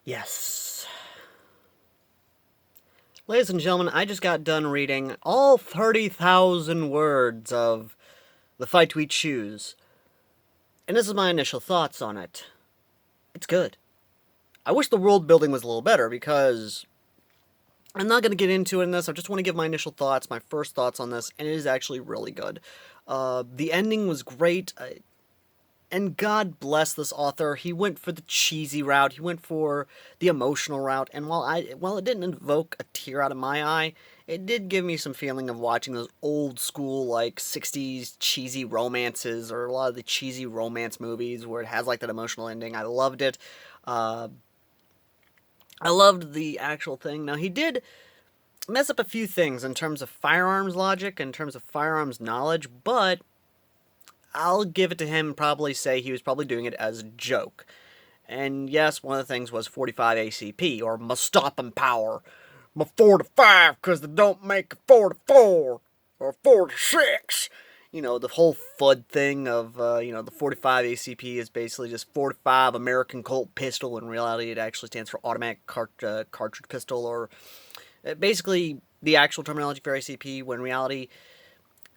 Yes. Ladies and gentlemen, I just got done reading all 30,000 words of The Fight We Choose, and this is my initial thoughts on it. It's good. I wish the world building was a little better because I'm not going to get into it in this. I just want to give my initial thoughts, my first thoughts on this, and it is actually really good. The ending was great. And God bless this author. He went for the cheesy route. He went for the emotional route. And while it didn't invoke a tear out of my eye, it did give me some feeling of watching those old school like '60s cheesy romances or a lot of the cheesy romance movies where it has like that emotional ending. I loved it. Uh, I loved the actual thing. Now he did mess up a few things in terms of firearms logic, in terms of firearms knowledge, but I'll give it to him, probably say he was probably doing it as a joke. And yes, one of the things was 45 ACP, or must stop in power. My 4 to 5, because they don't make a 4 to 4, or 4 to 6. You know, the whole FUD thing of, the 45 ACP is basically just 45 American Colt pistol. In reality, it actually stands for automatic cartridge pistol, or basically the actual terminology for ACP, when in reality,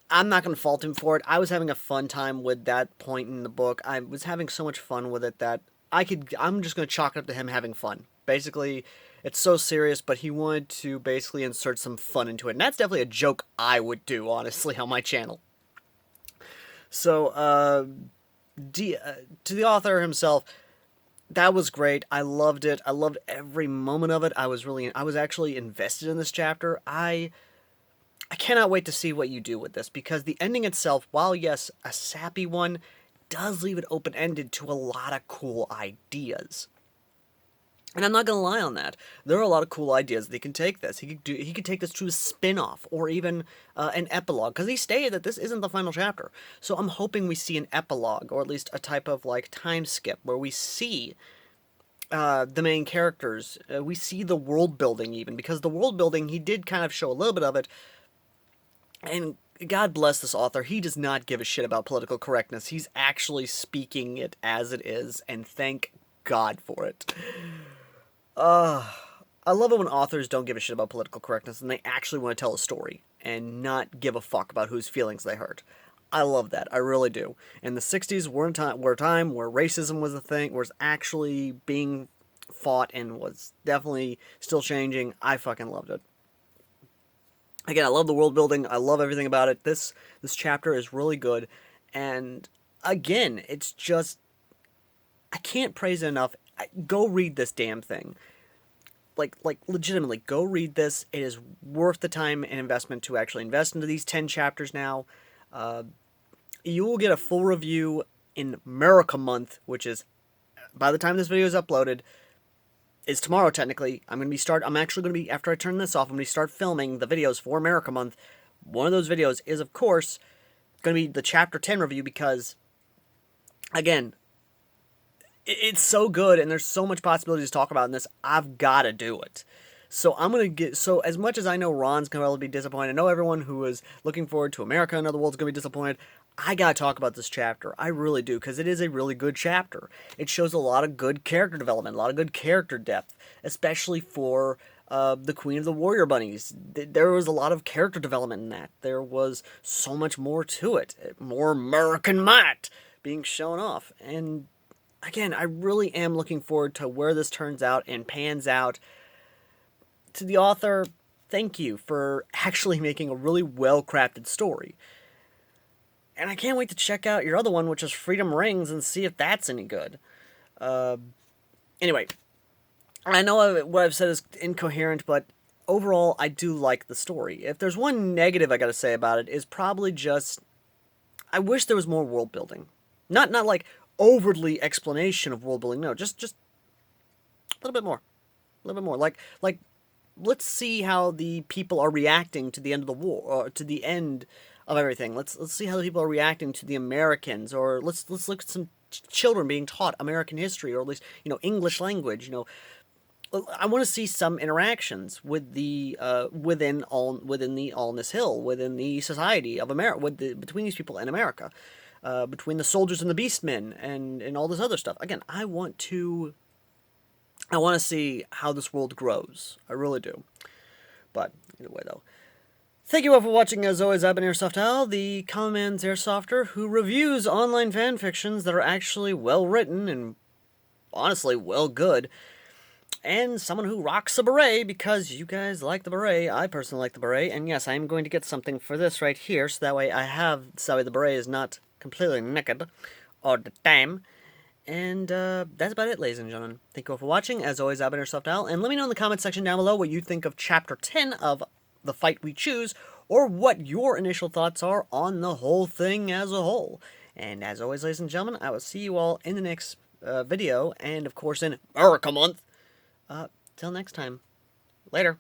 I'm not going to fault him for it. I was having a fun time with that point in the book. I was having so much fun with it that I'm just going to chalk it up to him having fun. Basically, it's so serious, but he wanted to basically insert some fun into it. And that's definitely a joke I would do, honestly, on my channel. So, to the author himself, that was great. I loved it. I loved every moment of it. I was actually invested in this chapter. I cannot wait to see what you do with this, because the ending itself, while yes, a sappy one, does leave it open-ended to a lot of cool ideas. And I'm not gonna lie on that. There are a lot of cool ideas that he can take this. He could take this to a spin-off or even an epilogue, because he stated that this isn't the final chapter. So I'm hoping we see an epilogue, or at least a type of like time skip where we see the main characters. We see the world building even, because the world building, he did kind of show a little bit of it. And God bless this author, he does not give a shit about political correctness. He's actually speaking it as it is, and thank God for it. I love it when authors don't give a shit about political correctness and they actually want to tell a story and not give a fuck about whose feelings they hurt. I love that. I really do. And the '60s were a time where racism was a thing, was actually being fought and was definitely still changing. I fucking loved it. Again, I love the world building. I love everything about it. This chapter is really good, and again, it's just I can't praise it enough. Go read this damn thing. Like legitimately, go read this. It is worth the time and investment to actually invest into these 10 chapters now. Uh, you will get a full review in America Month, which is by the time this video is uploaded, is tomorrow technically. I'm actually gonna be, after I turn this off, I'm gonna start filming the videos for America Month. One of those videos is of course gonna be the chapter 10 review, because again, it's so good and there's so much possibilities to talk about in this. I've gotta do it. So as much as I know Ron's gonna probably be disappointed, I know everyone who is looking forward to America and Other Worlds is gonna be disappointed. I gotta talk about this chapter. I really do, because it is a really good chapter. It shows a lot of good character development, a lot of good character depth, especially for the Queen of the Warrior Bunnies. There was a lot of character development in that. There was so much more to it. More American might being shown off. And again, I really am looking forward to where this turns out and pans out. To the author, thank you for actually making a really well-crafted story. And I can't wait to check out your other one, which is Freedom Rings, and see if that's any good. Anyway, I know what I've said is incoherent, but overall, I do like the story. If there's one negative I gotta say about it, is probably just I wish there was more world building. Not like overtly explanation of world building. No, just a little bit more, a little bit more. Like let's see how the people are reacting to the end of the war, or to the end of everything. Let's see how the people are reacting to the Americans, or let's look at some children being taught American history, or at least English language. I want to see some interactions with the within the Allness Hill, within the society of America, between these people and America, between the soldiers and the beastmen, and all this other stuff. Again, I want to I want to see how this world grows. I really do. But either way, though. Thank you all for watching. As always, I've been Airsoft Al, the common man's airsofter who reviews online fan fictions that are actually well written and honestly well good. And someone who rocks a beret because you guys like the beret. I personally like the beret. And yes, I am going to get something for this right here. So that way the beret is not completely naked all the time. And that's about it, ladies and gentlemen. Thank you all for watching. As always, I've been Airsoft Al. And let me know in the comment section down below what you think of Chapter 10 of The Fight We Choose, or what your initial thoughts are on the whole thing as a whole. And as always, ladies and gentlemen, I will see you all in the next video, and of course in America Month. Till next time. Later.